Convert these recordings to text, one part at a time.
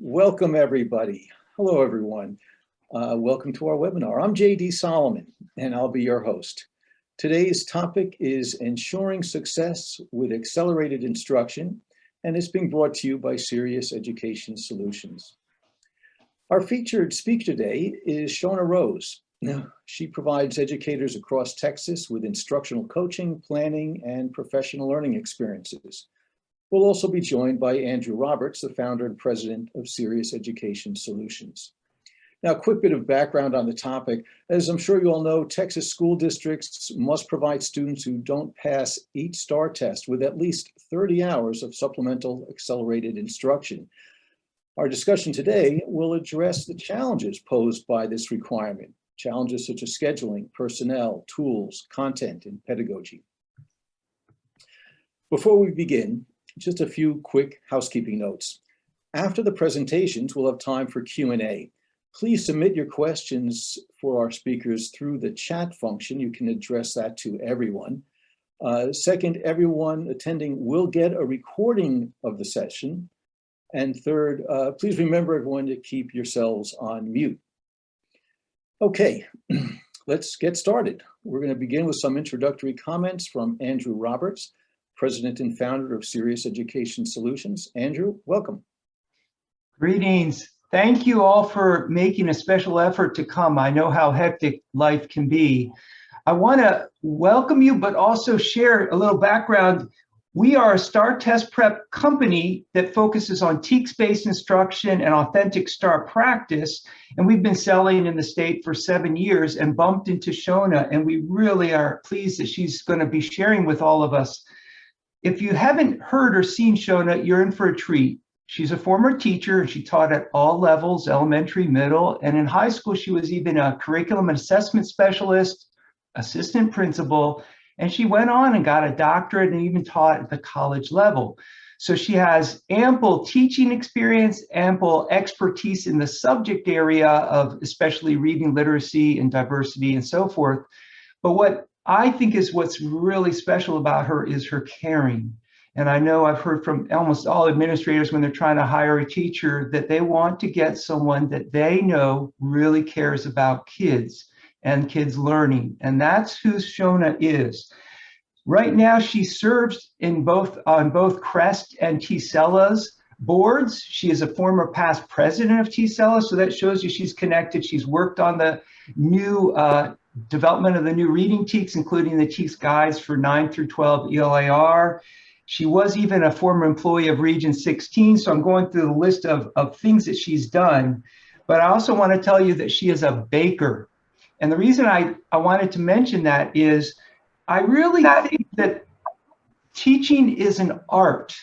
Welcome, everybody. Hello, everyone. Welcome to our webinar. I'm J.D. Solomon, and I'll be your host. Today's topic is ensuring success with accelerated instruction, and it's being brought to you by Serious Education Solutions. Our featured speaker today is Shona Rose. She provides educators across Texas with instructional coaching, planning, and professional learning experiences. We'll also be joined by Andrew Roberts, the founder and president of Serious Education Solutions. Now, a quick bit of background on the topic. As I'm sure you all know, Texas school districts must provide students who don't pass each STAAR test with at least 30 hours of supplemental accelerated instruction. Our discussion today will address the challenges posed by this requirement, challenges such as scheduling, personnel, tools, content, and pedagogy. Before we begin, just a few quick housekeeping notes. After the presentations, we'll have time for Q&A. Please submit your questions for our speakers through the chat function. You can address that to everyone. Second, everyone attending will get a recording of the session. And third, please remember everyone to keep yourselves on mute. Okay, let's get started. We're going to begin with some introductory comments from Andrew Roberts, president and founder of Serious Education Solutions. Andrew, welcome. Greetings. Thank you all for making a special effort to come. I know how hectic life can be. I want to welcome you, but also share a little background. We are a STAAR test prep company that focuses on TEKS-based instruction and authentic STAAR practice. And we've been selling in the state for 7 years and bumped into Shona. And we really are pleased that she's going to be sharing with all of us. If you haven't heard or seen Shona, you're in for a treat. She's a former teacher and she taught at all levels, elementary, middle, and in high school, she was even a curriculum and assessment specialist, assistant principal, and she went on and got a doctorate and even taught at the college level. So she has ample teaching experience, ample expertise in the subject area of especially reading literacy and diversity and so forth. But what I think is what's really special about her is her caring. And I know I've heard from almost all administrators when they're trying to hire a teacher that they want to get someone that they know really cares about kids and kids learning. And that's who Shona is. Right now, she serves on both CREST and TAAS boards. She is a former past president of TAAS, so that shows you she's connected. She's worked on the new development of the new reading TEKS, including the TEKS guides for 9 through 12 ELAR. She was even a former employee of Region 16, so I'm going through the list of things that she's done. But I also want to tell you that she is a baker. And the reason I wanted to mention that is I really think that teaching is an art.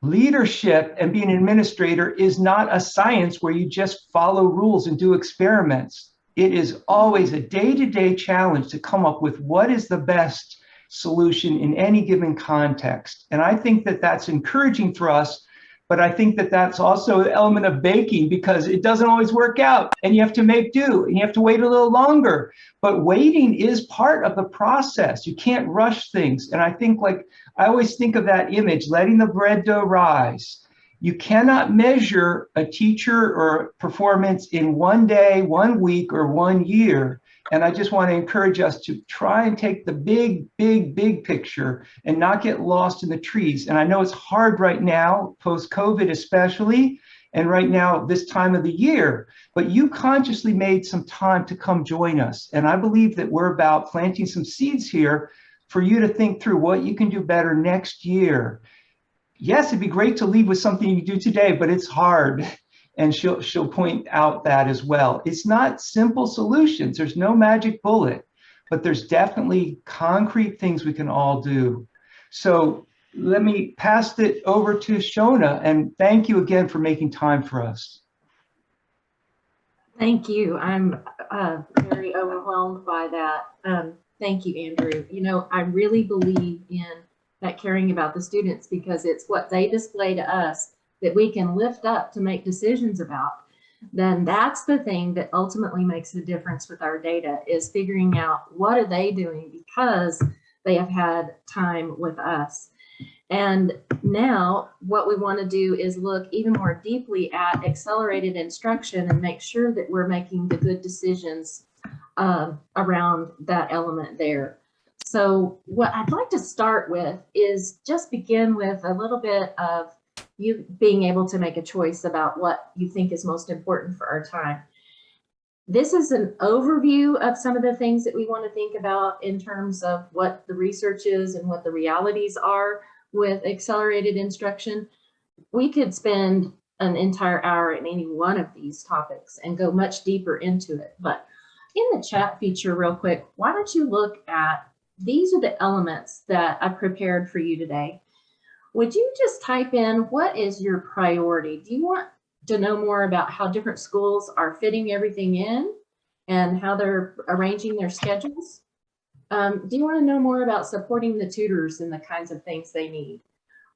Leadership and being an administrator is not a science where you just follow rules and do experiments. It is always a day-to-day challenge to come up with what is the best solution in any given context. And I think that that's encouraging for us, but I think that that's also an element of baking because it doesn't always work out and you have to make do and you have to wait a little longer. But waiting is part of the process. You can't rush things. And I think I always think of that image, letting the bread dough rise. You cannot measure a teacher or performance in 1 day, 1 week, or 1 year. And I just want to encourage us to try and take the big picture and not get lost in the trees. And I know it's hard right now, post-COVID especially, and right now this time of the year, but you consciously made some time to come join us. And I believe that we're about planting some seeds here for you to think through what you can do better next year. Yes, it'd be great to leave with something you do today, but it's hard. And she'll point out that as well. It's not simple solutions. There's no magic bullet, but there's definitely concrete things we can all do. So let me pass it over to Shona, and thank you again for making time for us. Thank you. I'm very overwhelmed by that. Thank you, Andrew. You know, I really believe in that caring about the students because it's what they display to us that we can lift up to make decisions about. Then that's the thing that ultimately makes the difference with our data is figuring out what are they doing because they have had time with us. And now what we want to do is look even more deeply at accelerated instruction and make sure that we're making the good decisions around that element there. So what I'd like to start with is just begin with a little bit of you being able to make a choice about what you think is most important for our time. This is an overview of some of the things that we want to think about in terms of what the research is and what the realities are with accelerated instruction. We could spend an entire hour in any one of these topics and go much deeper into it. But in the chat feature real quick, why don't you look at, these are the elements that I prepared for you today. Would you just type in, what is your priority? Do you want to know more about how different schools are fitting everything in and how they're arranging their schedules? Do you want to know more about supporting the tutors and the kinds of things they need?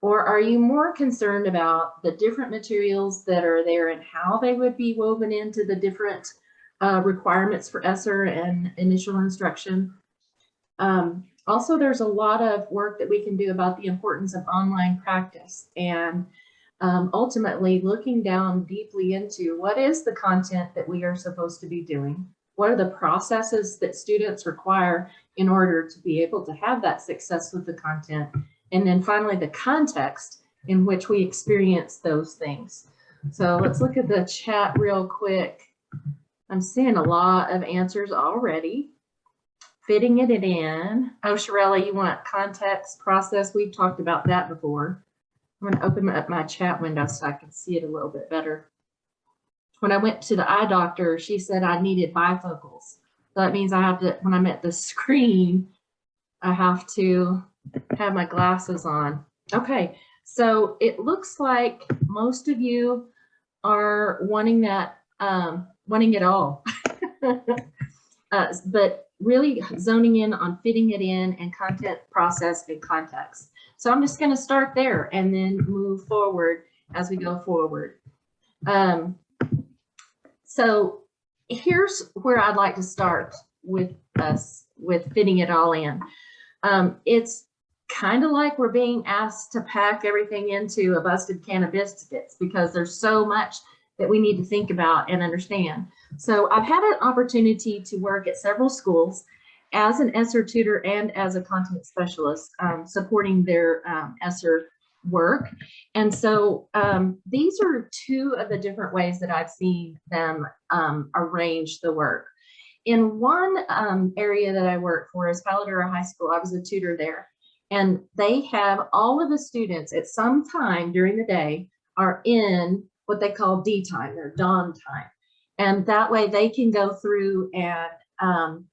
Or are you more concerned about the different materials that are there and how they would be woven into the different requirements for ESSER and initial instruction? Also, there's a lot of work that we can do about the importance of online practice and ultimately looking down deeply into what is the content that we are supposed to be doing? What are the processes that students require in order to be able to have that success with the content? And then finally, the context in which we experience those things. So let's look at the chat real quick. I'm seeing a lot of answers already. Fitting it in. Oh, Shirella, you want context, process? We've talked about that before. I'm going to open up my chat window so I can see it a little bit better. When I went to the eye doctor, she said I needed bifocals. So that means I have to, when I'm at the screen, I have to have my glasses on. Okay, so it looks like most of you are wanting that, wanting it all. But really zoning in on fitting it in and content, process, and context. So I'm just going to start there and then move forward as we go forward. So here's where I'd like to start with us, with fitting it all in. It's kind of like we're being asked to pack everything into a busted can of biscuits because there's so much that we need to think about and understand. So I've had an opportunity to work at several schools as an ESSER tutor and as a content specialist, supporting their ESSER work. And so these are two of the different ways that I've seen them arrange the work. In one area that I work for is Paladura High School. I was a tutor there, and they have all of the students at some time during the day are in what they call D time, or dawn time. And that way they can go through and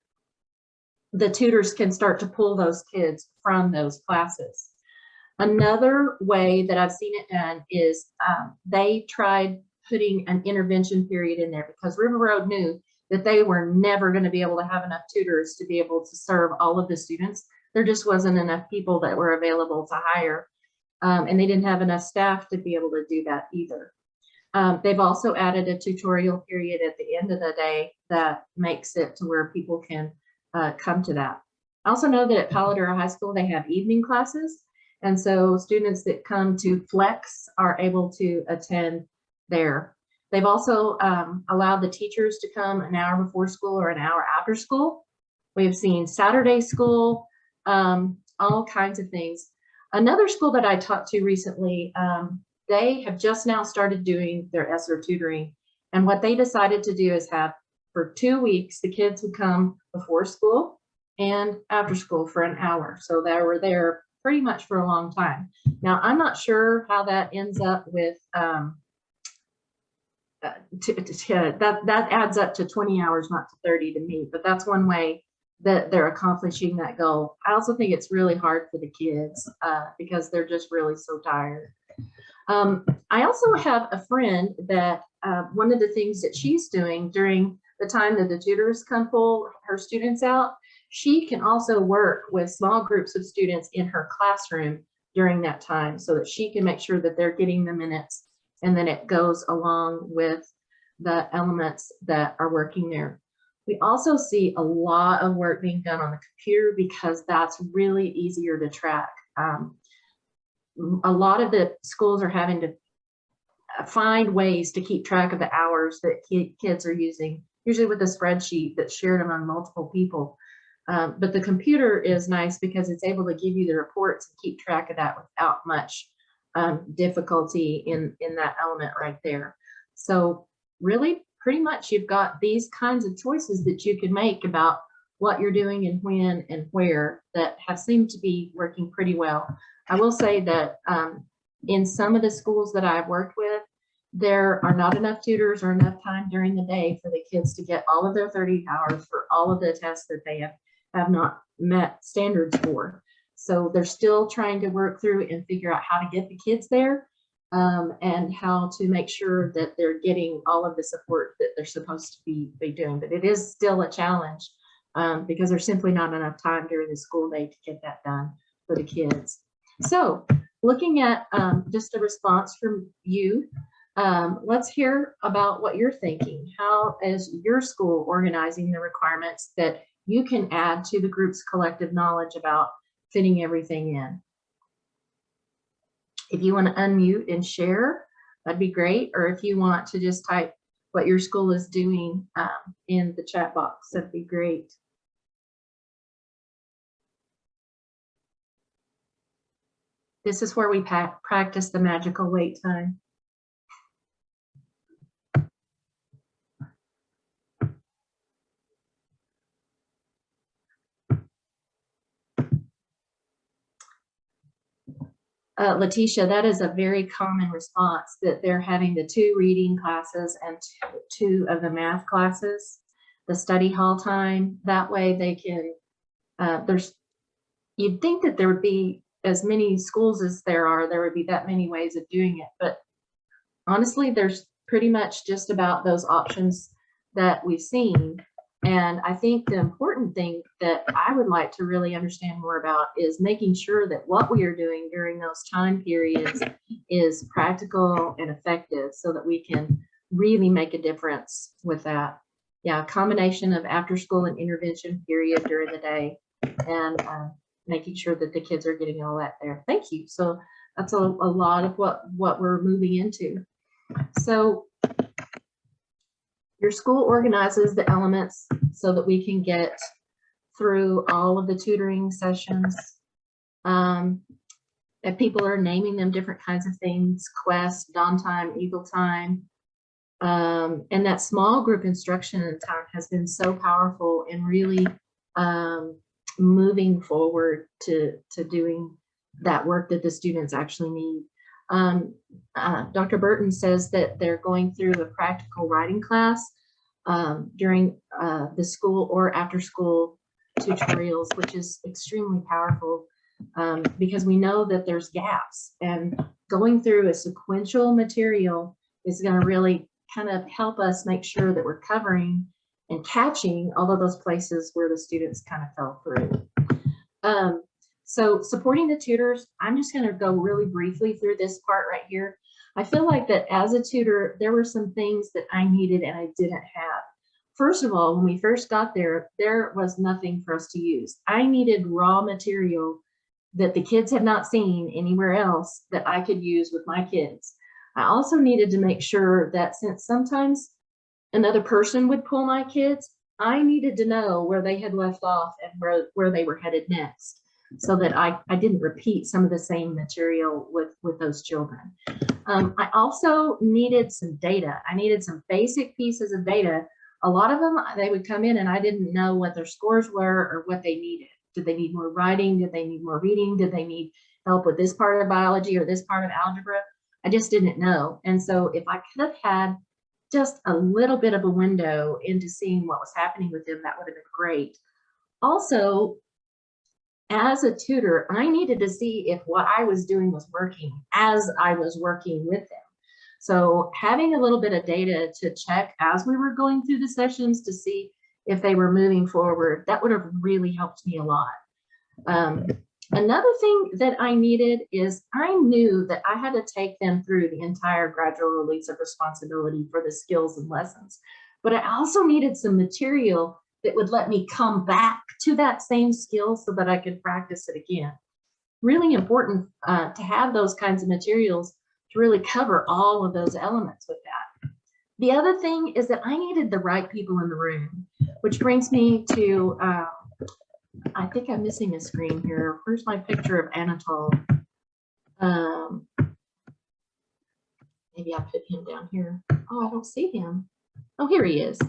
the tutors can start to pull those kids from those classes. Another way that I've seen it done is they tried putting an intervention period in there because River Road knew that they were never going to be able to have enough tutors to be able to serve all of the students. There just wasn't enough people that were available to hire, and they didn't have enough staff to be able to do that either. They've also added a tutorial period at the end of the day that makes it to where people can come to that. I also know that at Paladura High School, they have evening classes. And so students that come to Flex are able to attend there. They've also allowed the teachers to come an hour before school or an hour after school. We've seen Saturday school, all kinds of things. Another school that I talked to recently, they have just now started doing their ESSER tutoring. And what they decided to do is have, for 2 weeks, the kids would come before school and after school for an hour. So they were there pretty much for a long time. Now, I'm not sure how that ends up with, that adds up to 20 hours, not to 30 to me, but that's one way that they're accomplishing that goal. I also think it's really hard for the kids because they're just really so tired. I also have a friend that one of the things that she's doing during the time that the tutors come pull her students out, she can also work with small groups of students in her classroom during that time so that she can make sure that they're getting the minutes, and then it goes along with the elements that are working there. We also see a lot of work being done on the computer because that's really easier to track. a lot of the schools are having to find ways to keep track of the hours that kids are using, usually with a spreadsheet that's shared among multiple people. But the computer is nice because it's able to give you the reports and keep track of that without much difficulty in that element right there. So really, pretty much you've got these kinds of choices that you can make about what you're doing and when and where that have seemed to be working pretty well. I will say that in some of the schools that I've worked with, there are not enough tutors or enough time during the day for the kids to get all of their 30 hours for all of the tests that they have not met standards for. So they're still trying to work through and figure out how to get the kids there and how to make sure that they're getting all of the support that they're supposed to be doing. But it is still a challenge because there's simply not enough time during the school day to get that done for the kids. So looking at just a response from you, let's hear about what you're thinking. How is your school organizing the requirements that you can add to the group's collective knowledge about fitting everything in? If you want to unmute and share, that'd be great. Or if you want to just type what your school is doing in the chat box, that'd be great. This is where we practice the magical wait time. Letitia, that is a very common response, that they're having the 2 reading classes and 2 of the math classes, the study hall time. That way they can, you'd think that there would be as many schools as there would be that many ways of doing it. But honestly, there's pretty much just about those options that we've seen. And I think the important thing that I would like to really understand more about is making sure that what we are doing during those time periods is practical and effective so that we can really make a difference with that. Yeah, a combination of after school and intervention period during the day and making sure that the kids are getting all that there. Thank you. So that's a lot of what we're moving into. So your school organizes the elements so that we can get through all of the tutoring sessions. And people are naming them different kinds of things: Quest, Dawn Time, Eagle Time. And that small group instruction time has been so powerful in really moving forward to doing that work that the students actually need. Dr. Burton says that they're going through a practical writing class during the school or after school tutorials, which is extremely powerful because we know that there's gaps, and going through a sequential material is going to really kind of help us make sure that we're covering and catching all of those places where the students kind of fell through. So supporting the tutors, I'm just going to go really briefly through this part right here. I feel like that as a tutor, there were some things that I needed and I didn't have. First of all, when we first got there, there was nothing for us to use. I needed raw material that the kids had not seen anywhere else that I could use with my kids. I also needed to make sure that since sometimes another person would pull my kids, I needed to know where they had left off and where they were headed next, so that I didn't repeat some of the same material with those children. I also needed some data. I needed some basic pieces of data. A lot of them, they would come in and I didn't know what their scores were or what they needed. Did they need more writing? Did they need more reading? Did they need help with this part of biology or this part of algebra? I just didn't know. And so if I could have had just a little bit of a window into seeing what was happening with them, that would have been great. Also, as a tutor, I needed to see if what I was doing was working as I was working with them. So having a little bit of data to check as we were going through the sessions to see if they were moving forward, that would have really helped me a lot. Another thing that I needed is I knew that I had to take them through the entire gradual release of responsibility for the skills and lessons. But I also needed some material that would let me come back to that same skill so that I could practice it again. really important to have those kinds of materials to really cover all of those elements with that. The other thing is that I needed the right people in the room, which brings me to, I think I'm missing a screen here. Where's my picture of Anatole? Maybe I'll put him down here. Oh, I don't see him. Oh, here he is.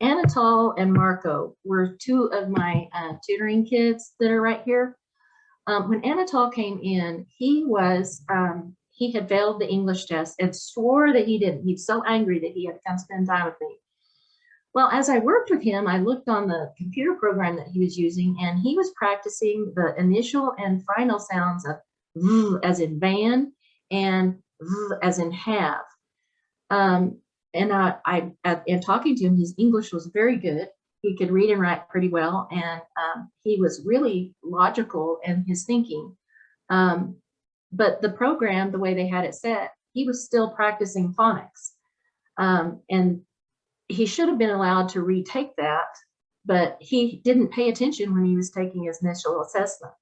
Anatole and Marco were two of my tutoring kids that are right here. When Anatole came in, he had failed the English test and swore that he didn't. He was so angry that he had to come spend time with me. Well, as I worked with him, I looked on the computer program that he was using, and he was practicing the initial and final sounds of v as in van and v as in have. And in talking to him, his English was very good. He could read and write pretty well, and he was really logical in his thinking. But the program, the way they had it set, he was still practicing phonics. And he should have been allowed to retake that, but he didn't pay attention when he was taking his initial assessment.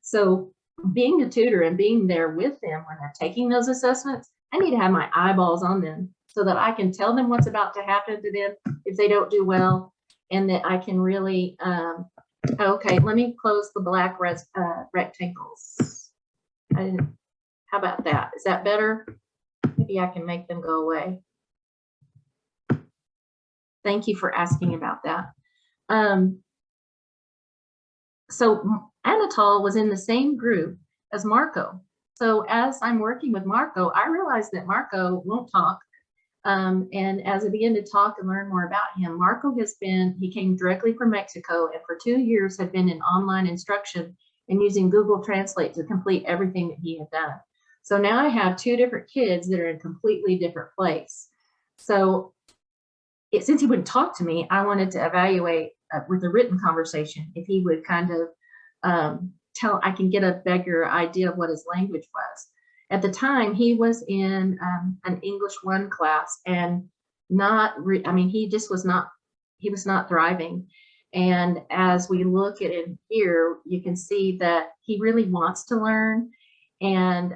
So being a tutor and being there with them when they're taking those assessments, I need to have my eyeballs on them so that I can tell them what's about to happen to them if they don't do well, and that I can really, okay, let me close the black rectangles. How about that? Is that better? Maybe I can make them go away. Thank you for asking about that. So Anatole was in the same group as Marco. So as I'm working with Marco, I realized that Marco won't talk. And as I began to talk and learn more about him, Marco he came directly from Mexico, and for 2 years had been in online instruction and using Google Translate to complete everything that he had done. So now I have 2 different kids that are in a completely different place. So since he wouldn't talk to me, I wanted to evaluate with a written conversation if he would kind of I can get a bigger idea of what his language was. At the time, he was in an English 1 class, and he was not thriving. And as we look at it here, you can see that he really wants to learn. And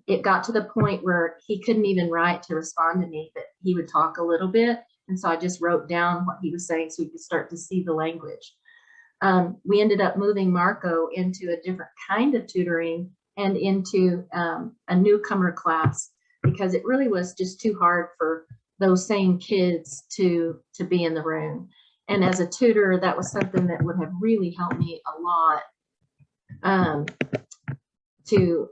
it got to the point where he couldn't even write to respond to me, but he would talk a little bit. And so I just wrote down what he was saying so we could start to see the language. We ended up moving Marco into a different kind of tutoring and into a newcomer class, because it really was just too hard for those same kids to be in the room. And as a tutor, that was something that would have really helped me a lot to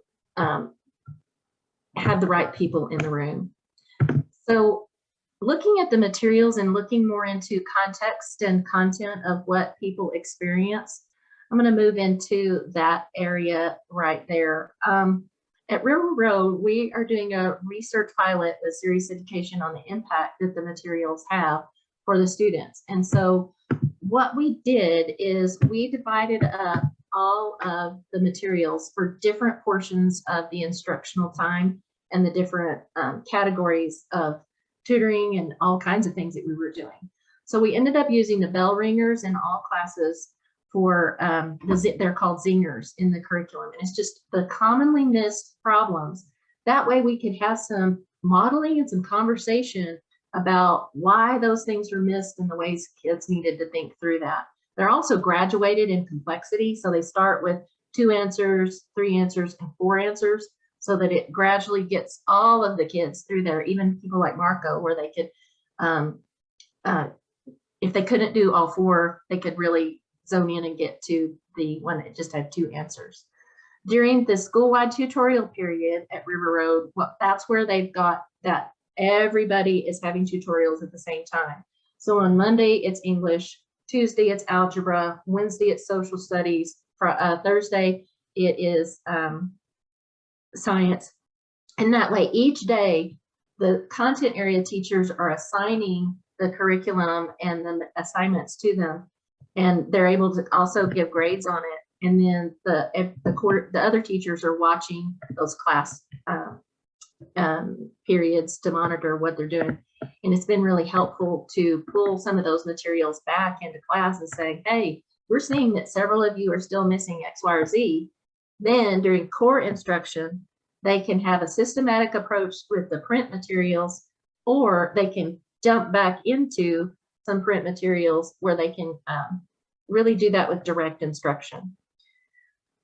have the right people in the room. So looking at the materials and looking more into context and content of what people experience, I'm going to move into that area right there. At River Road, we are doing a research pilot with Serious Education on the impact that the materials have for the students. And so what we did is we divided up all of the materials for different portions of the instructional time and the different categories of tutoring and all kinds of things that we were doing. So we ended up using the bell ringers in all classes for, they're called zingers in the curriculum. And it's just the commonly missed problems. That way we could have some modeling and some conversation about why those things were missed and the ways kids needed to think through that. They're also graduated in complexity. So they start with 2 answers, 3 answers, and 4 answers, so that it gradually gets all of the kids through there, even people like Marco, where they could, if they couldn't do all 4, they could really zone in and get to the one that just had 2 answers. During the school-wide tutorial period at River Road, that's where they've got that everybody is having tutorials at the same time. So on Monday, it's English, Tuesday, it's algebra, Wednesday, it's social studies, Thursday, it is science. And that way, each day, the content area teachers are assigning the curriculum and the assignments to them, and they're able to also give grades on it. And then the other teachers are watching those class periods to monitor what they're doing. And it's been really helpful to pull some of those materials back into class and say, hey, we're seeing that several of you are still missing X, Y, or Z. Then during core instruction, they can have a systematic approach with the print materials, or they can jump back into some print materials where they can really do that with direct instruction.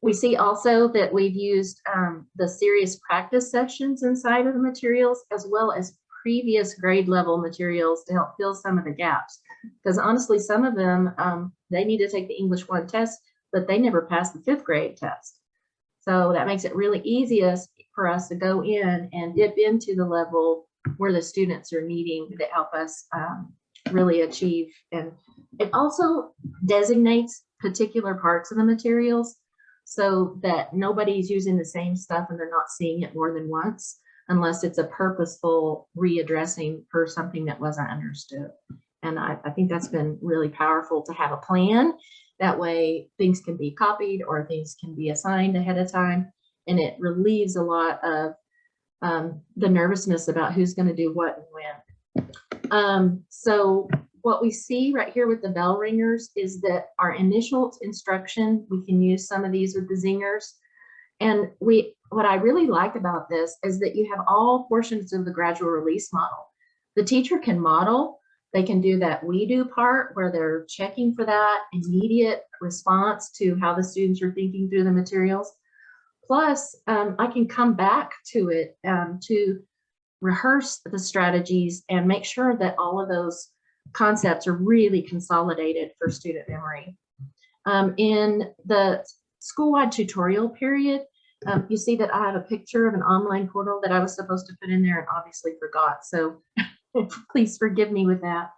We see also that we've used the serious practice sections inside of the materials, as well as previous grade level materials to help fill some of the gaps. Because honestly, some of them, they need to take the English 1 test, but they never passed the 5th grade test. So that makes it really easiest for us to go in and dip into the level where the students are needing to help us really achieve. And it also designates particular parts of the materials so that nobody's using the same stuff and they're not seeing it more than once, unless it's a purposeful readdressing for something that wasn't understood. And I think that's been really powerful to have a plan. That way things can be copied or things can be assigned ahead of time. And it relieves a lot of the nervousness about who's going to do what and when. So what we see right here with the bell ringers is that our initial instruction, we can use some of these with the zingers. And what I really like about this is that you have all portions of the gradual release model. The teacher can model, they can do that we do part where they're checking for that immediate response to how the students are thinking through the materials. Plus, I can come back to it to rehearse the strategies and make sure that all of those concepts are really consolidated for student memory. In the school-wide tutorial period, you see that I have a picture of an online portal that I was supposed to put in there and obviously forgot. So please forgive me with that.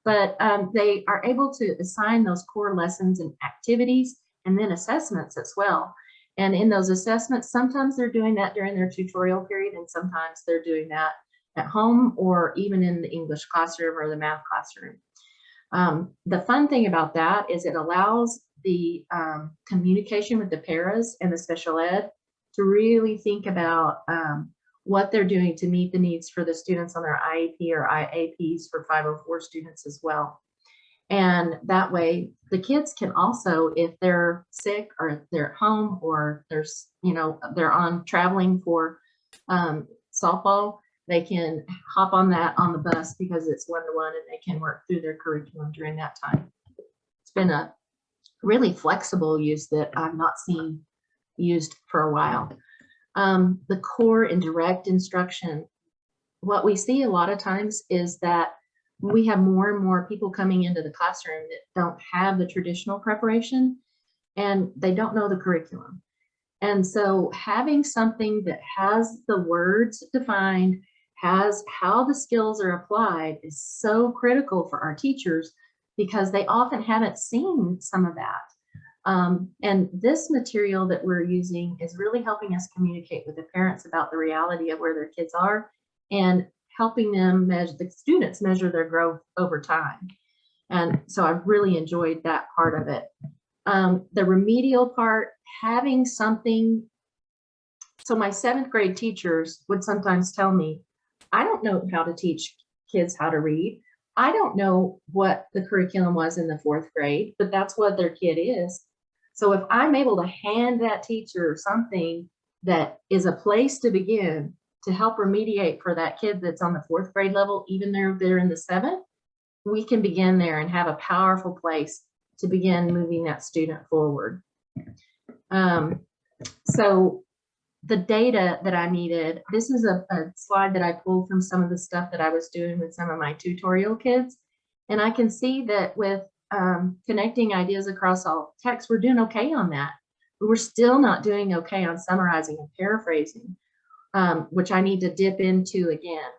But they are able to assign those core lessons and activities and then assessments as well. And in those assessments, sometimes they're doing that during their tutorial period, and sometimes they're doing that at home or even in the English classroom or the math classroom. The fun thing about that is it allows the communication with the paras and the special ed to really think about what they're doing to meet the needs for the students on their IEP or IAPs for 504 students as well. And that way the kids can also, if they're sick or they're at home or there's, they're on traveling for softball, they can hop on that on the bus because it's one-to-one and they can work through their curriculum during that time. It's been a really flexible use that I've not seen used for a while. The core and direct instruction, what we see a lot of times is that we have more and more people coming into the classroom that don't have the traditional preparation and they don't know the curriculum. And so having something that has the words defined, has how the skills are applied is so critical for our teachers because they often haven't seen some of that. And this material that we're using is really helping us communicate with the parents about the reality of where their kids are and helping them measure, the students measure their growth over time. And so I've really enjoyed that part of it. The remedial part, having something, so my 7th grade teachers would sometimes tell me, I don't know how to teach kids how to read. I don't know what the curriculum was in the 4th grade, but that's what their kid is. So if I'm able to hand that teacher something that is a place to begin to help remediate for that kid that's on the 4th grade level, even though they're in the 7th, we can begin there and have a powerful place to begin moving that student forward. So the data that I needed, this is a slide that I pulled from some of the stuff that I was doing with some of my tutorial kids. And I can see that with connecting ideas across all texts, we're doing okay on that. But we're still not doing okay on summarizing and paraphrasing, which I need to dip into again.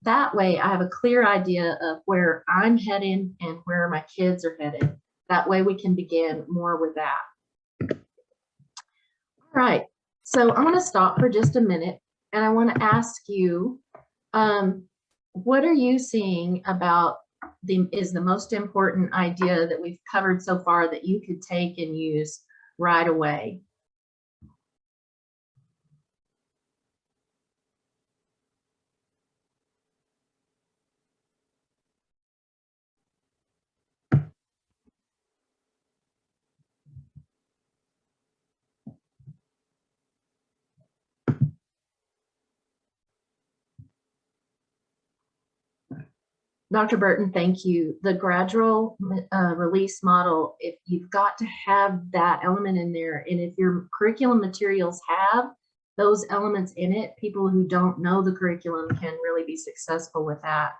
That way I have a clear idea of where I'm heading and where my kids are headed. That way we can begin more with that. All right, so I want to stop for just a minute and I want to ask you, what are you seeing about is the most important idea that we've covered so far that you could take and use right away? Dr. Burton, thank you. The gradual release model, if you've got to have that element in there, and if your curriculum materials have those elements in it, people who don't know the curriculum can really be successful with that.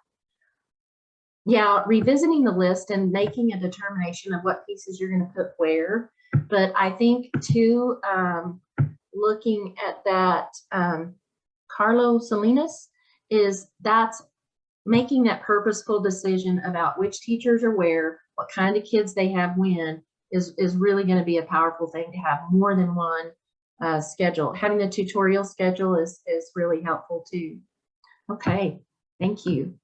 Yeah, revisiting the list and making a determination of what pieces you're going to put where. But I think too, looking at that, Carlo Salinas that's making that purposeful decision about which teachers are where, what kind of kids they have when, is really going to be a powerful thing to have more than one schedule. Having the tutorial schedule is really helpful too. Okay, thank you.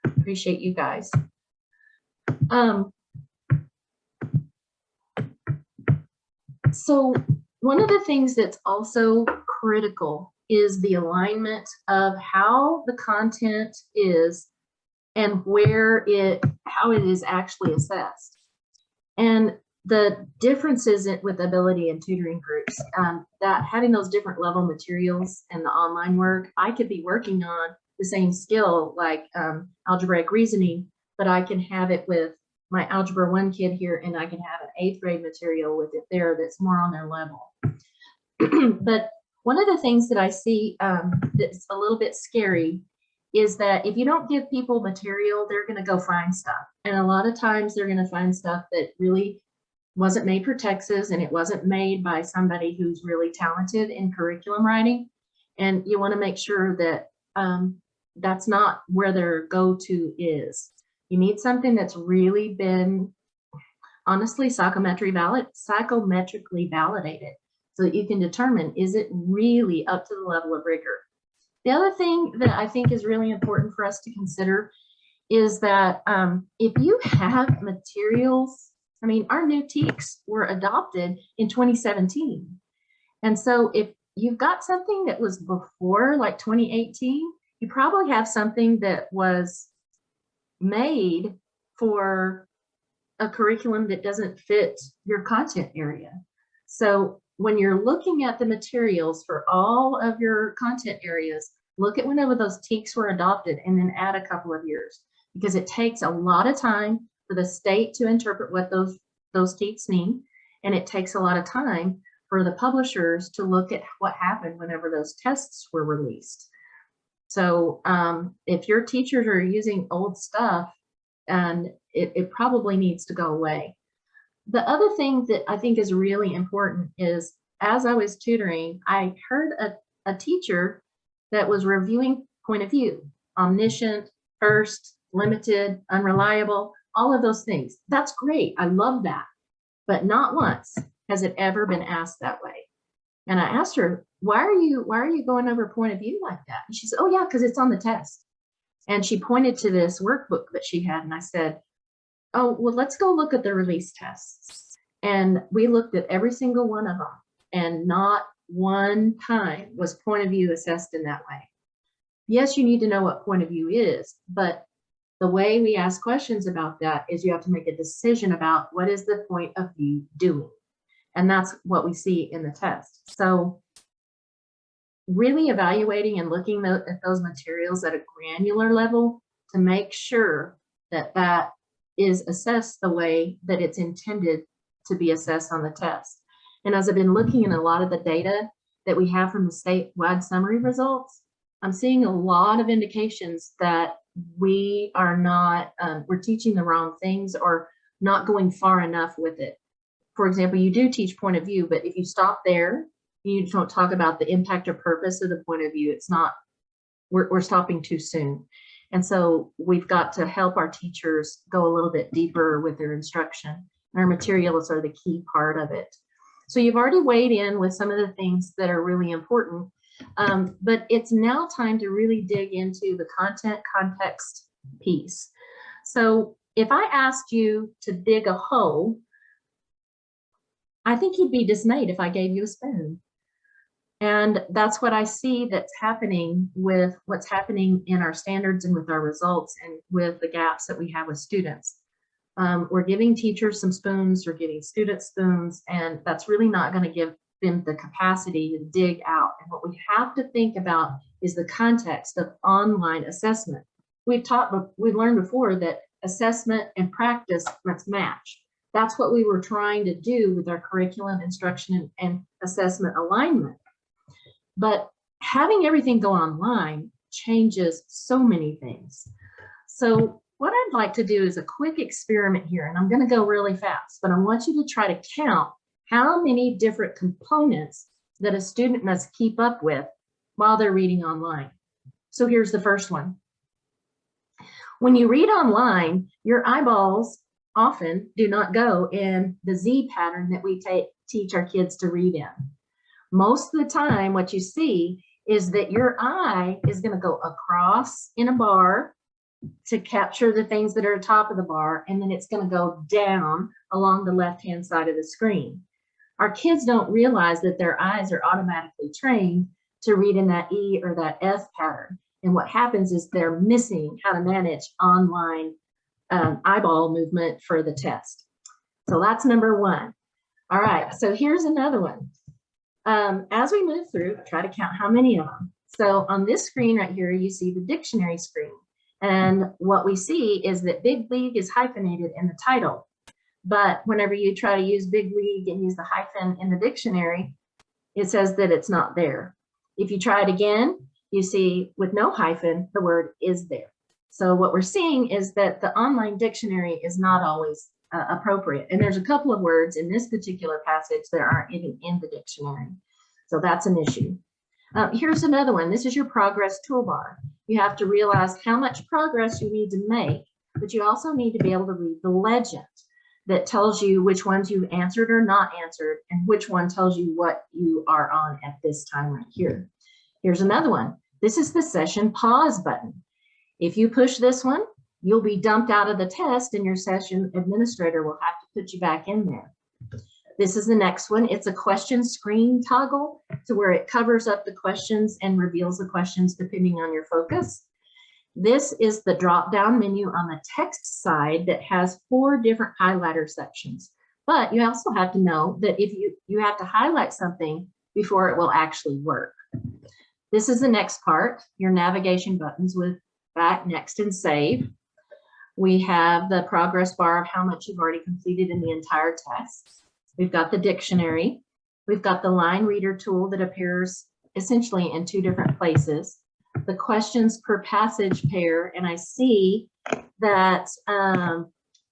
Appreciate you guys. So one of the things that's also critical is the alignment of how the content is and how it is actually assessed. And the differences with ability and tutoring groups, that having those different level materials and the online work, I could be working on the same skill like algebraic reasoning, but I can have it with my Algebra 1 kid here, and I can have an 8th grade material with it there that's more on their level. But one of the things that I see that's a little bit scary is that if you don't give people material, they're going to go find stuff. And a lot of times they're going to find stuff that really wasn't made for Texas, and it wasn't made by somebody who's really talented in curriculum writing. And you want to make sure that that's not where their go-to is. You need something that's really been, honestly, psychometrically validated so that you can determine, is it really up to the level of rigor? The other thing that I think is really important for us to consider is that if you have materials, I mean, our new TEACs were adopted in 2017. And so if you've got something that was before like 2018, you probably have something that was made for a curriculum that doesn't fit your content area. So when you're looking at the materials for all of your content areas, look at whenever those TEACs were adopted and then add a couple of years, because it takes a lot of time for the state to interpret what those TEACs mean. And it takes a lot of time for the publishers to look at what happened whenever those tests were released. So if your teachers are using old stuff, and it probably needs to go away. The other thing that I think is really important is, as I was tutoring, I heard a teacher that was reviewing point of view, omniscient, first, limited, unreliable, all of those things. That's great. I love that. But not once has it ever been asked that way. And I asked her, why are you going over point of view like that? And she said, oh yeah, because it's on the test. And she pointed to this workbook that she had, and I said, oh, well, let's go look at the release tests. And we looked at every single one of them, and not one time was point of view assessed in that way. Yes, you need to know what point of view is, but the way we ask questions about that is you have to make a decision about what is the point of view doing. And that's what we see in the test. So really evaluating and looking at those materials at a granular level to make sure that that is assessed the way that it's intended to be assessed on the test. And as I've been looking at a lot of the data that we have from the statewide summary results, I'm seeing a lot of indications that we are not, we're teaching the wrong things or not going far enough with it. For example, you do teach point of view, but if you stop there, you don't talk about the impact or purpose of the point of view, it's not, we're stopping too soon. And so we've got to help our teachers go a little bit deeper with their instruction. And our materials are the key part of it. So you've already weighed in with some of the things that are really important, but it's now time to really dig into the content context piece. So if I asked you to dig a hole, I think you'd be dismayed if I gave you a spoon. And that's what I see that's happening with what's happening in our standards and with our results and with the gaps that we have with students. We're giving teachers some spoons, we're giving students spoons, and that's really not going to give them the capacity to dig out. And what we have to think about is the context of online assessment. we've learned before that assessment and practice must match. That's what we were trying to do with our curriculum, instruction, and assessment alignment. But having everything go online changes so many things. So what I'd like to do is a quick experiment here, and I'm going to go really fast, but I want you to try to count how many different components that a student must keep up with while they're reading online. So here's the first one. When you read online, your eyeballs often do not go in the Z pattern that we teach our kids to read in. Most of the time, what you see is that your eye is going to go across in a bar to capture the things that are at the top of the bar, and then it's going to go down along the left-hand side of the screen. Our kids don't realize that their eyes are automatically trained to read in that E or that F pattern. And what happens is they're missing how to manage online eyeball movement for the test. So that's number one. All right, so here's another one. As we move through, try to count how many of them. So on this screen right here, you see the dictionary screen. And what we see is that Big League is hyphenated in the title. But whenever you try to use Big League and use the hyphen in the dictionary, it says that it's not there. If you try it again, you see with no hyphen, the word is there. So what we're seeing is that the online dictionary is not always appropriate. And there's a couple of words in this particular passage that aren't even in the dictionary. So that's an issue. Here's another one. This is your progress toolbar. You have to realize how much progress you need to make, but you also need to be able to read the legend that tells you which ones you've answered or not answered, and which one tells you what you are on at this time right here. Here's another one. This is the session pause button. If you push this one, you'll be dumped out of the test and your session administrator will have to put you back in there. This is the next one. It's a question screen toggle to where it covers up the questions and reveals the questions depending on your focus. This is the drop-down menu on the text side that has 4 different highlighter sections. But you also have to know that if you have to highlight something before it will actually work. This is the next part, your navigation buttons with back, next, and save. We have the progress bar of how much you've already completed in the entire test. We've got the dictionary. We've got the line reader tool that appears essentially in 2 different places. The questions per passage pair, and I see that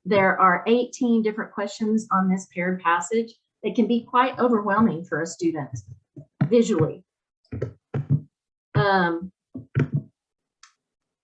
there are 18 different questions on this paired passage. It can be quite overwhelming for a student visually.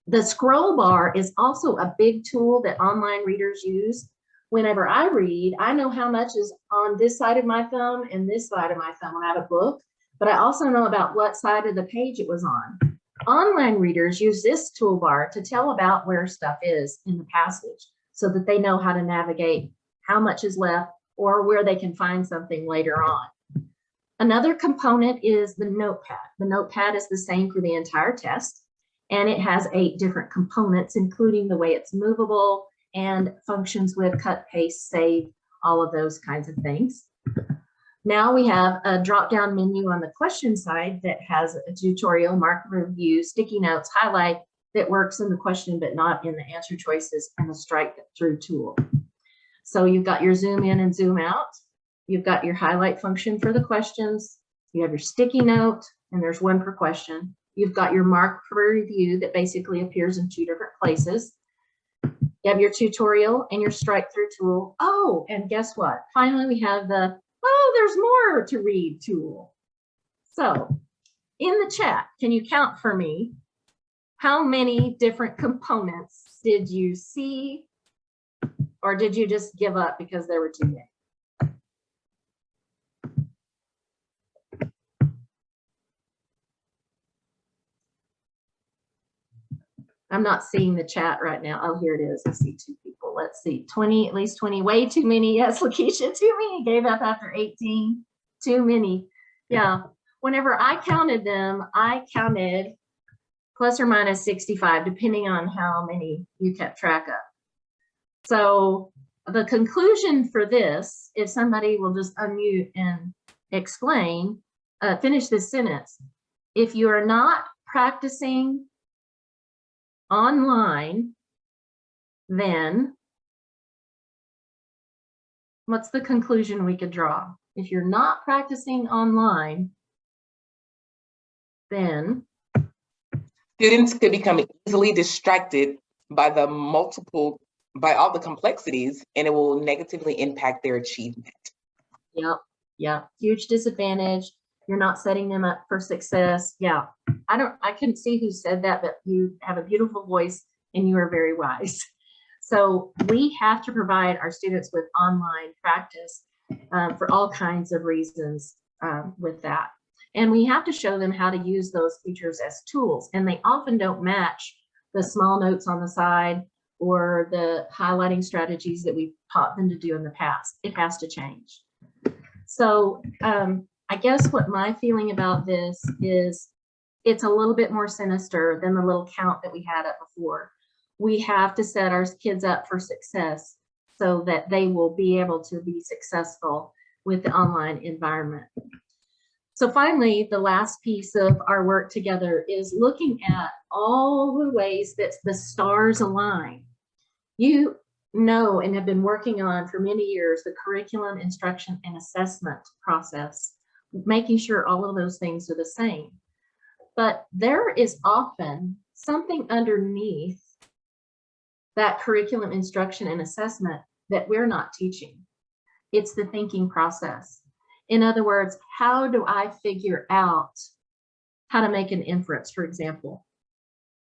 The scroll bar is also a big tool that online readers use. Whenever I read, I know how much is on this side of my thumb and this side of my thumb when I have a book, but I also know about what side of the page it was on. Online readers use this toolbar to tell about where stuff is in the passage so that they know how to navigate how much is left or where they can find something later on. Another component is the notepad. The notepad is the same for the entire test, and it has 8 different components, including the way it's movable and functions with cut, paste, save, all of those kinds of things. Now we have a drop-down menu on the question side that has a tutorial, mark review, sticky notes, highlight that works in the question but not in the answer choices, and a strike through tool. So you've got your zoom in and zoom out. You've got your highlight function for the questions. You have your sticky note, and there's 1 per question. You've got your mark for review that basically appears in 2 different places. You have your tutorial and your strike through tool. Oh, and guess what? Finally, we have the, oh, there's more to read tool. So in the chat, can you count for me how many different components did you see, or did you just give up because there were too many? I'm not seeing the chat right now. Oh, here it is. I see 2 people. Let's see, 20, at least 20, way too many. Yes, Lakeisha, too many. Gave up after 18, too many. Yeah, whenever I counted them, I counted plus or minus 65, depending on how many you kept track of. So the conclusion for this, if somebody will just unmute and explain, finish this sentence. If you are not practicing online, then what's the conclusion we could draw? If you're not practicing online, then students could become easily distracted by all the complexities, and it will negatively impact their achievement. Yep, huge disadvantage. You're not setting them up for success. Yeah, I couldn't see who said that, but you have a beautiful voice and you are very wise. So we have to provide our students with online practice for all kinds of reasons with that. And we have to show them how to use those features as tools. And they often don't match the small notes on the side or the highlighting strategies that we've taught them to do in the past. It has to change. So I guess what my feeling about this is it's a little bit more sinister than the little count that we had up before. We have to set our kids up for success so that they will be able to be successful with the online environment. So finally, the last piece of our work together is looking at all the ways that the stars align. You know and have been working on for many years the curriculum, instruction, and assessment process, making sure all of those things are the same. But there is often something underneath that curriculum, instruction, and assessment that we're not teaching. It's the thinking process. In other words, how do I figure out how to make an inference, for example?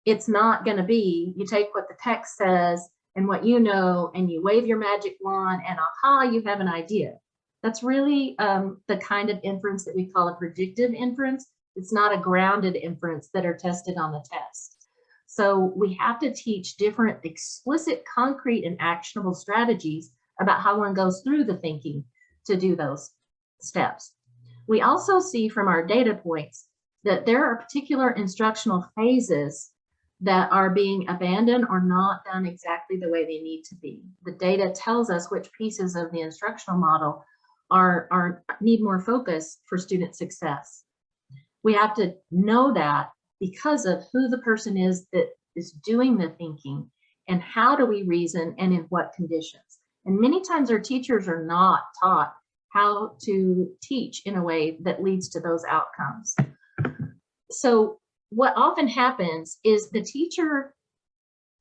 It's not going to be you take what the text says and what you know, and you wave your magic wand and aha, you have an idea. That's really the kind of inference that we call a predictive inference. It's not a grounded inference that are tested on the test. So we have to teach different explicit, concrete, and actionable strategies about how one goes through the thinking to do those steps. We also see from our data points that there are particular instructional phases that are being abandoned or not done exactly the way they need to be. The data tells us which pieces of the instructional model need more focus for student success. We have to know that because of who the person is that is doing the thinking and how do we reason and in what conditions. And many times our teachers are not taught how to teach in a way that leads to those outcomes. So what often happens is the teacher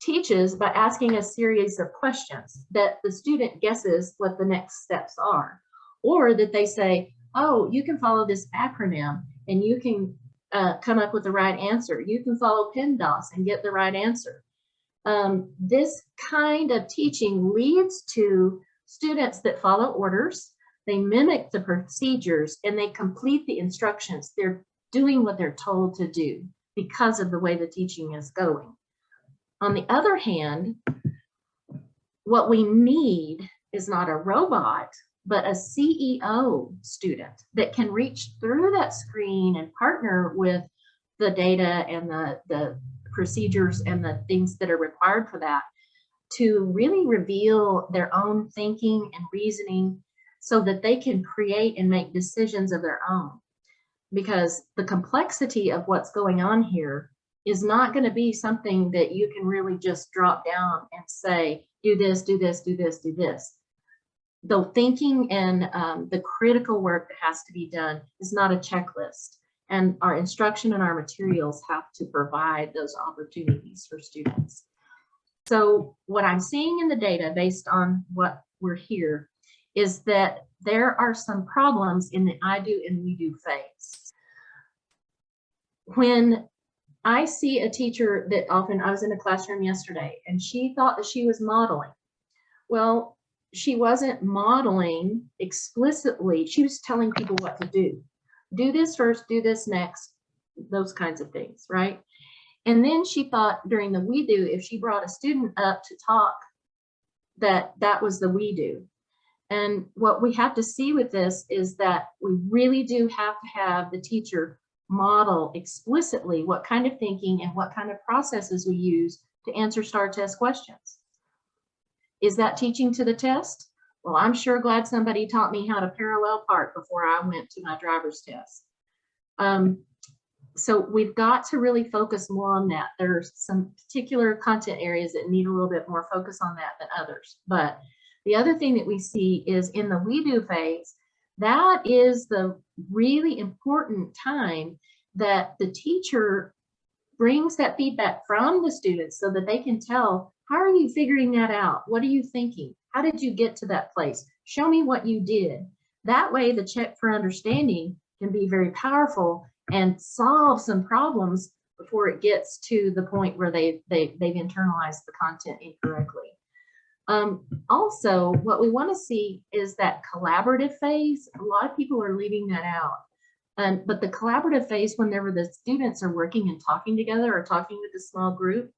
teaches by asking a series of questions that the student guesses what the next steps are, or that they say, oh, you can follow this acronym and you can come up with the right answer. You can follow PEMDAS and get the right answer. This kind of teaching leads to students that follow orders, they mimic the procedures, and they complete the instructions. They're doing what they're told to do because of the way the teaching is going. On the other hand, what we need is not a robot, but a CEO student that can reach through that screen and partner with the data and the procedures and the things that are required for that to really reveal their own thinking and reasoning so that they can create and make decisions of their own. Because the complexity of what's going on here is not going to be something that you can really just drop down and say, do this, do this, do this, do this. The thinking and the critical work that has to be done is not a checklist. And our instruction and our materials have to provide those opportunities for students. So what I'm seeing in the data based on what we're here is that there are some problems in the I do and we do phase. When I see a teacher that often, I was in a classroom yesterday and she thought that she was modeling. Well, she wasn't modeling explicitly. She was telling people what to do. Do this first, do this next, those kinds of things, right? And then she thought during the we do, if she brought a student up to talk, that was the we do. And what we have to see with this is that we really do have to have the teacher model explicitly what kind of thinking and what kind of processes we use to answer STAAR test questions. Is that teaching to the test? Well, I'm sure glad somebody taught me how to parallel park before I went to my driver's test. So we've got to really focus more on that. There's some particular content areas that need a little bit more focus on that than others. But the other thing that we see is in the we do phase, that is the really important time that the teacher brings that feedback from the students so that they can tell, how are you figuring that out? What are you thinking? How did you get to that place? Show me what you did. That way the check for understanding can be very powerful and solve some problems before it gets to the point where they've internalized the content incorrectly. Also, what we want to see is that collaborative phase. A lot of people are leaving that out. But the collaborative phase, whenever the students are working and talking together or talking with a small group,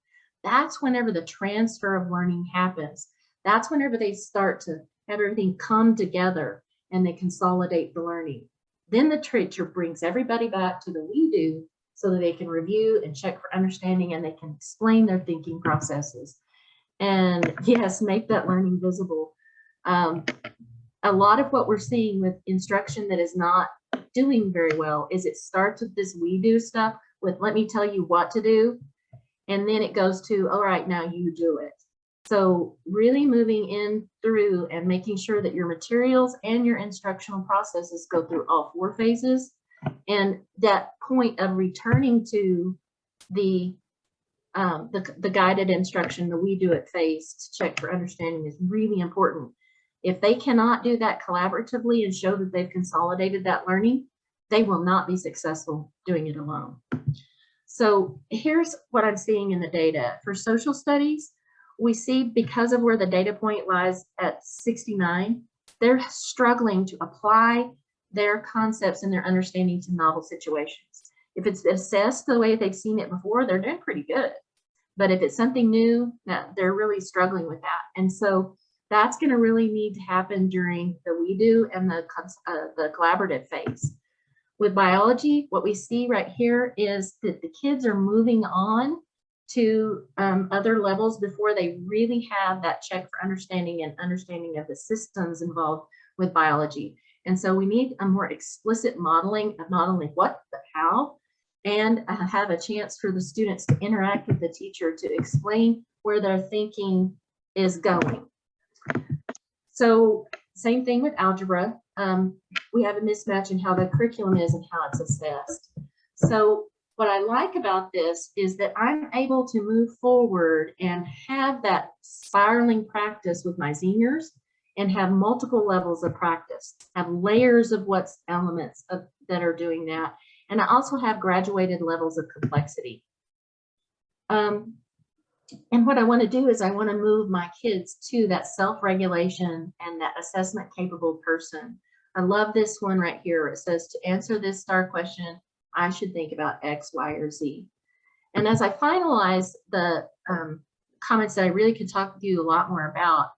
that's whenever the transfer of learning happens. That's whenever they start to have everything come together and they consolidate the learning. Then the teacher brings everybody back to the we do so that they can review and check for understanding and they can explain their thinking processes. And yes, make that learning visible. A lot of what we're seeing with instruction that is not doing very well is it starts with this we do stuff with let me tell you what to do. And then it goes to, all right, now you do it. So really moving in through and making sure that your materials and your instructional processes go through all 4 phases. And that point of returning to the guided instruction, the we do it phase to check for understanding is really important. If they cannot do that collaboratively and show that they've consolidated that learning, they will not be successful doing it alone. So here's what I'm seeing in the data. For social studies, we see because of where the data point lies at 69, they're struggling to apply their concepts and their understanding to novel situations. If it's assessed the way they've seen it before, they're doing pretty good. But if it's something new, they're really struggling with that. And so that's going to really need to happen during the we do and the collaborative phase. With biology, what we see right here is that the kids are moving on to other levels before they really have that check for understanding and understanding of the systems involved with biology. And so we need a more explicit modeling of not only what, but how, and have a chance for the students to interact with the teacher to explain where their thinking is going. So same thing with algebra. We have a mismatch in how the curriculum is and how it's assessed. So what I like about this is that I'm able to move forward and have that spiraling practice with my seniors and have multiple levels of practice, have layers of what's elements of, that are doing that. And I also have graduated levels of complexity. And what I want to do is I want to move my kids to that self-regulation and that assessment capable person. I love this one right here. It says, to answer this STAAR question, I should think about X, Y, or Z. And as I finalize the comments that I really could talk with you a lot more about,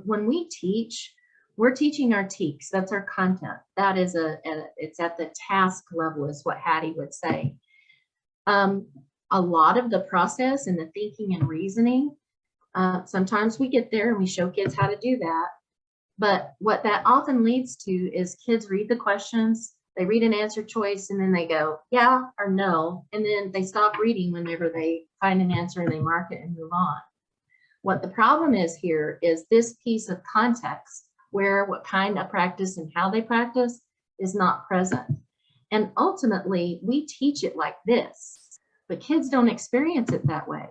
when we teach, we're teaching our TEACs. That's our content. That is it's at the task level is what Hattie would say. A lot of the process and the thinking and reasoning, sometimes we get there and we show kids how to do that. But what that often leads to is kids read the questions, they read an answer choice, and then they go, yeah or no. And then they stop reading whenever they find an answer and they mark it and move on. What the problem is here is this piece of context where what kind of practice and how they practice is not present. And ultimately, we teach it like this, but kids don't experience it that way.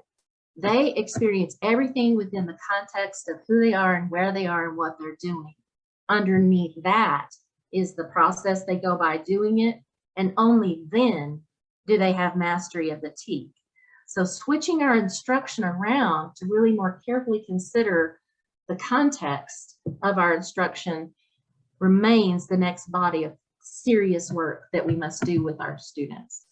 They experience everything within the context of who they are and where they are and what they're doing. Underneath that is the process they go by doing it, and only then do they have mastery of the TEAC. So switching our instruction around to really more carefully consider the context of our instruction remains the next body of serious work that we must do with our students.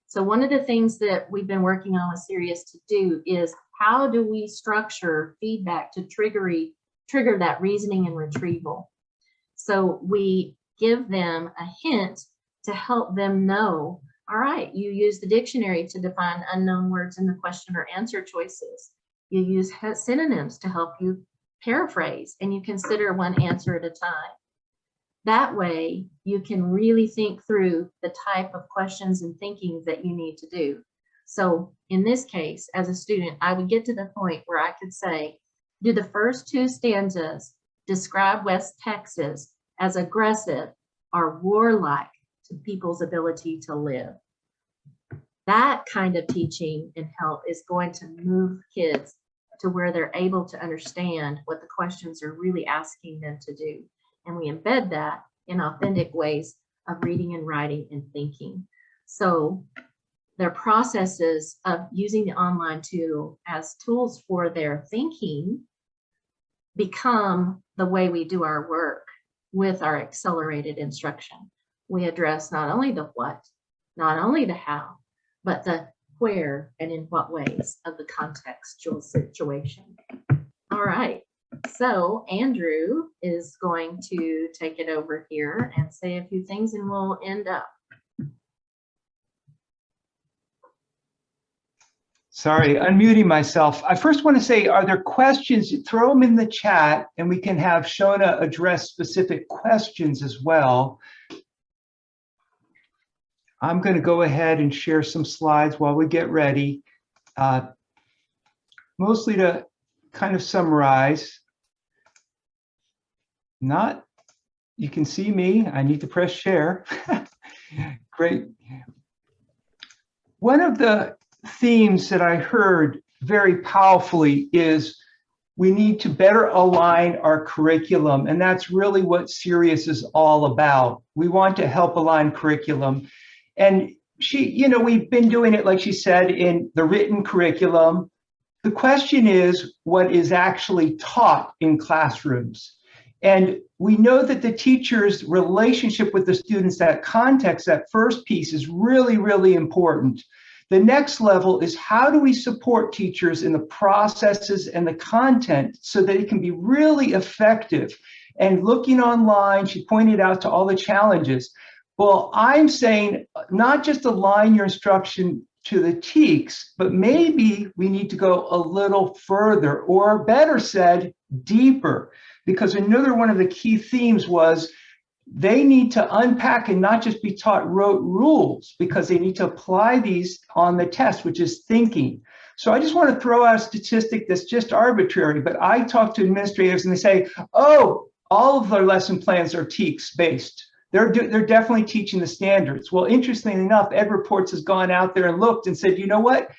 So one of the things that we've been working on with Serious to do is how do we structure feedback to trigger that reasoning and retrieval. So we give them a hint to help them know, all right, you use the dictionary to define unknown words in the question or answer choices. You use synonyms to help you paraphrase, and you consider one answer at a time. That way, you can really think through the type of questions and thinking that you need to do. So in this case, as a student, I would get to the point where I could say, do the first 2 stanzas describe West Texas as aggressive or warlike to people's ability to live? That kind of teaching and help is going to move kids to where they're able to understand what the questions are really asking them to do. And we embed that in authentic ways of reading and writing and thinking. So their processes of using the online tool as tools for their thinking become the way we do our work with our accelerated instruction. We address not only the what, not only the how, but the where and in what ways of the contextual situation. All right, so Andrew is going to take it over here and say a few things and we'll end up. Sorry, unmuting myself. I first want to say, are there questions? Throw them in the chat and we can have Shona address specific questions as well. I'm going to go ahead and share some slides while we get ready, mostly to kind of summarize. You can see me. I need to press share. Great. One of the themes that I heard very powerfully is we need to better align our curriculum, and that's really what Sirius is all about. We want to help align curriculum. And we've been doing it, like she said, in the written curriculum. The question is what is actually taught in classrooms. And we know that the teacher's relationship with the students, that context, that first piece is really, really important. The next level is how do we support teachers in the processes and the content so that it can be really effective. And looking online, she pointed out to all the challenges. Well, I'm saying not just align your instruction to the TEKS, but maybe we need to go a little further, or better said, deeper. Because another one of the key themes was they need to unpack and not just be taught rote rules, because they need to apply these on the test, which is thinking. So I just want to throw out a statistic that's just arbitrary, but I talk to administrators and they say, oh, all of their lesson plans are TEKS based. They're definitely teaching the standards. Well, interestingly enough, Ed Reports has gone out there and looked and said, you know what?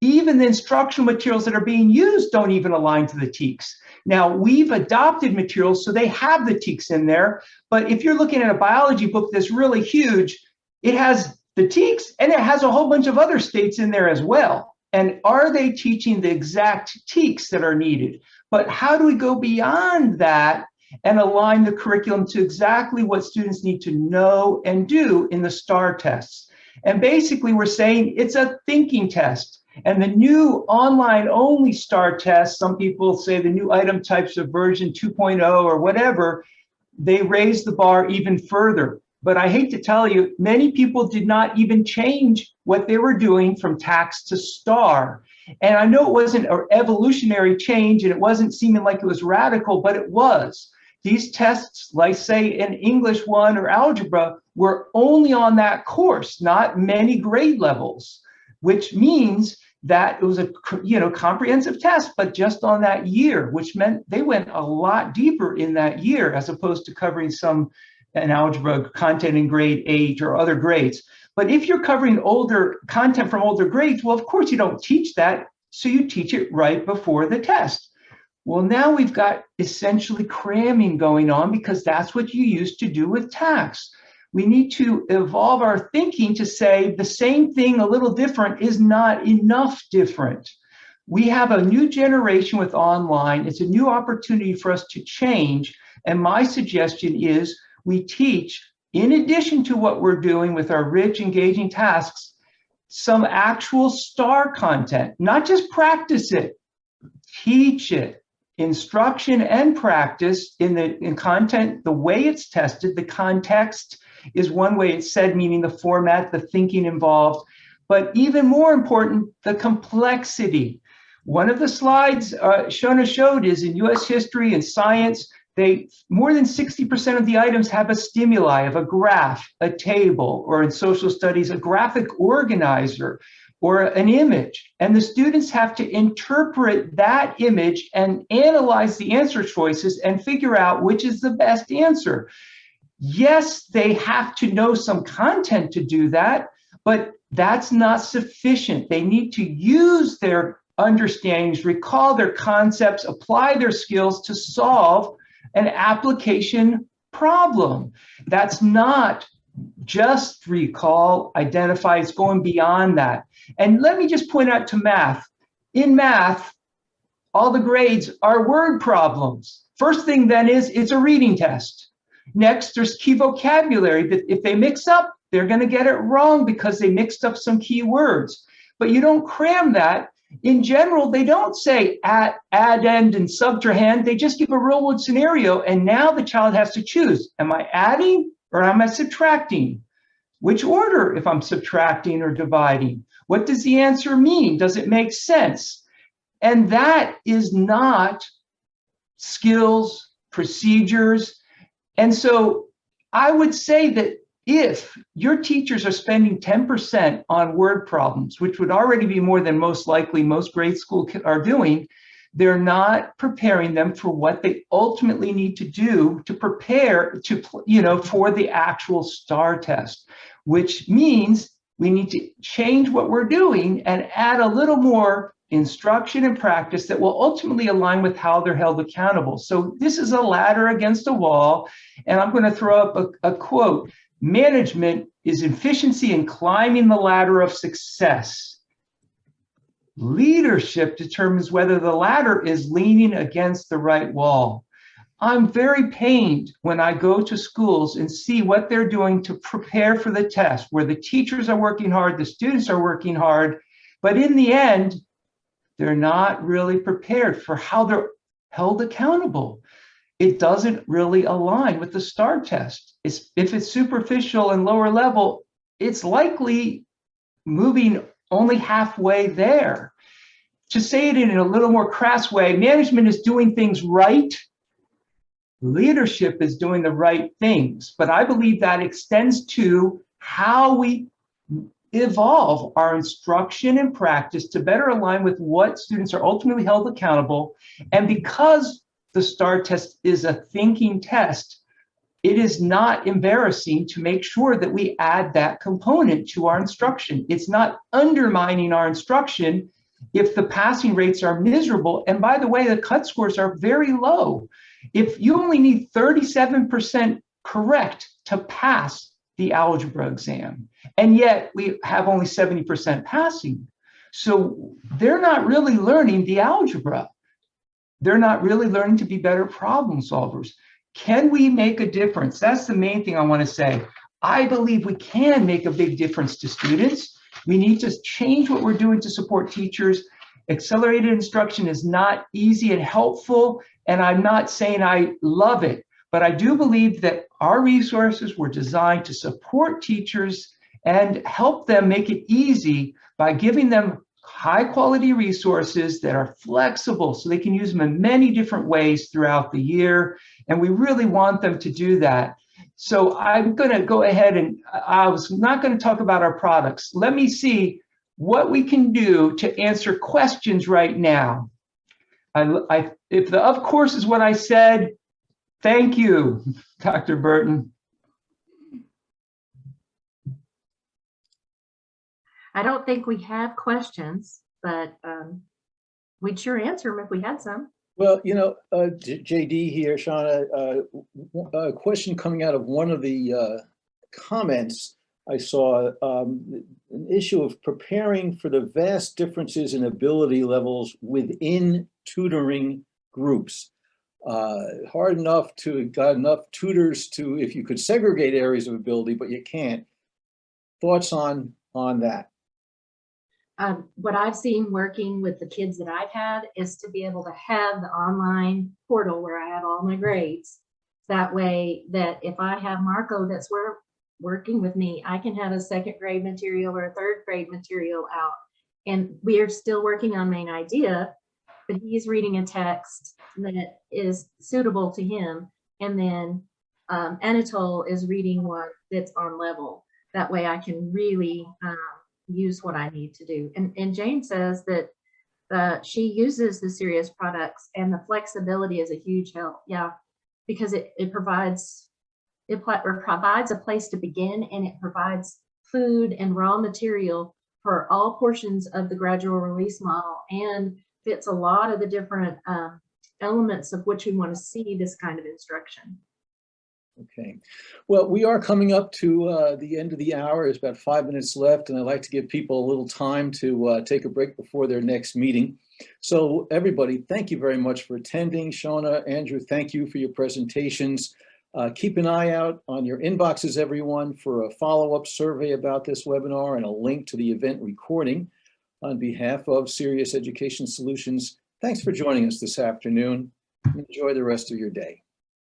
Even the instructional materials that are being used don't even align to the TEKS. Now, we've adopted materials, so they have the TEKS in there. But if you're looking at a biology book that's really huge, it has the TEKS and it has a whole bunch of other states in there as well. And are they teaching the exact TEKS that are needed? But how do we go beyond that and align the curriculum to exactly what students need to know and do in the STAAR tests? And basically, we're saying it's a thinking test. And the new online-only STAAR test, some people say the new item types of version 2.0 or whatever, they raise the bar even further. But I hate to tell you, many people did not even change what they were doing from TAAS to STAAR. And I know it wasn't an evolutionary change and it wasn't seeming like it was radical, but it was. These tests, like say in English 1 or algebra, were only on that course, not many grade levels, which means that it was a comprehensive test, but just on that year, which meant they went a lot deeper in that year as opposed to covering an algebra content in grade 8 or other grades. But if you're covering older content from older grades, well, of course you don't teach that, so you teach it right before the test. Well, now we've got essentially cramming going on because that's what you used to do with TAAS. We need to evolve our thinking to say the same thing a little different is not enough different. We have a new generation with online. It's a new opportunity for us to change. And my suggestion is we teach, in addition to what we're doing with our rich, engaging tasks, some actual STAAR content, not just practice it, teach it. Instruction and practice in content, the way it's tested, the context is one way it's said, meaning the format, the thinking involved, but even more important, the complexity. One of the slides Shona showed is in US history and science, more than 60% of the items have a stimuli of a graph, a table, or in social studies, a graphic organizer or an image. And the students have to interpret that image and analyze the answer choices and figure out which is the best answer. Yes, they have to know some content to do that, but that's not sufficient. They need to use their understandings, recall their concepts, apply their skills to solve an application problem. That's not just recall, identify, it's going beyond that. And let me just point out to math. In math, all the grades are word problems. First thing then is it's a reading test. Next, there's key vocabulary that if they mix up, they're going to get it wrong because they mixed up some key words. But you don't cram that. In general, they don't say add, end, and subtrahend. They just give a real world scenario. And now the child has to choose. Am I adding or am I subtracting? Which order if I'm subtracting or dividing? What does the answer mean? Does it make sense? And that is not skills, procedures. And so I would say that if your teachers are spending 10% on word problems, which would already be more than most likely most grade school are doing, they're not preparing them for what they ultimately need to do to prepare to, for the actual STAAR test, which means we need to change what we're doing and add a little more instruction and practice that will ultimately align with how they're held accountable. So this is a ladder against a wall, and I'm going to throw up a quote. Management is efficiency in climbing the ladder of success. Leadership determines whether the ladder is leaning against the right wall. I'm very pained when I go to schools and see what they're doing to prepare for the test, where the teachers are working hard, the students are working hard, but in the end, they're not really prepared for how they're held accountable. It doesn't really align with the STAAR test. If it's superficial and lower level, it's likely moving only halfway there. To say it in a little more crass way, management is doing things right. Leadership is doing the right things. But I believe that extends to how we evolve our instruction and practice to better align with what students are ultimately held accountable. And because the STAAR test is a thinking test, it is not embarrassing to make sure that we add that component to our instruction. It's not undermining our instruction if the passing rates are miserable. And by the way, the cut scores are very low. If you only need 37% correct to pass the algebra exam, and yet we have only 70% passing. So they're not really learning the algebra. They're not really learning to be better problem solvers. Can we make a difference? That's the main thing I want to say. I believe we can make a big difference to students. We need to change what we're doing to support teachers. Accelerated instruction is not easy and helpful, and I'm not saying I love it, but I do believe that our resources were designed to support teachers and help them make it easy by giving them high quality resources that are flexible so they can use them in many different ways throughout the year. And we really want them to do that. So I'm going to go ahead and I was not going to talk about our products. Let me see what we can do to answer questions right now. If the of course is what I said, thank you, Dr. Burton. I don't think we have questions, but we'd sure answer them if we had some. Well, JD here, Shauna, a question coming out of one of the comments I saw, an issue of preparing for the vast differences in ability levels within tutoring groups. Hard enough to got enough tutors to, if you could segregate areas of ability, but you can't. Thoughts on that? What I've seen working with the kids that I've had is to be able to have the online portal where I have all my grades. That way that if I have Marco that's working with me, I can have a second grade material or a third grade material out. And we are still working on main idea, but he's reading a text, that is suitable to him. And then Anatole is reading one that's on level. That way I can really use what I need to do. And Jane says that she uses the serious products and the flexibility is a huge help. Yeah, because it provides a place to begin, and it provides food and raw material for all portions of the gradual release model, and fits a lot of the different elements of which we want to see this kind of instruction. Okay, well, we are coming up to the end of the hour. There's about 5 minutes left, and I'd like to give people a little time to take a break before their next meeting. So everybody, thank you very much for attending. Shauna, Andrew, thank you for your presentations. Keep an eye out on your inboxes, everyone, for a follow-up survey about this webinar and a link to the event recording. On behalf of Serious Education Solutions, thanks for joining us this afternoon. Enjoy the rest of your day.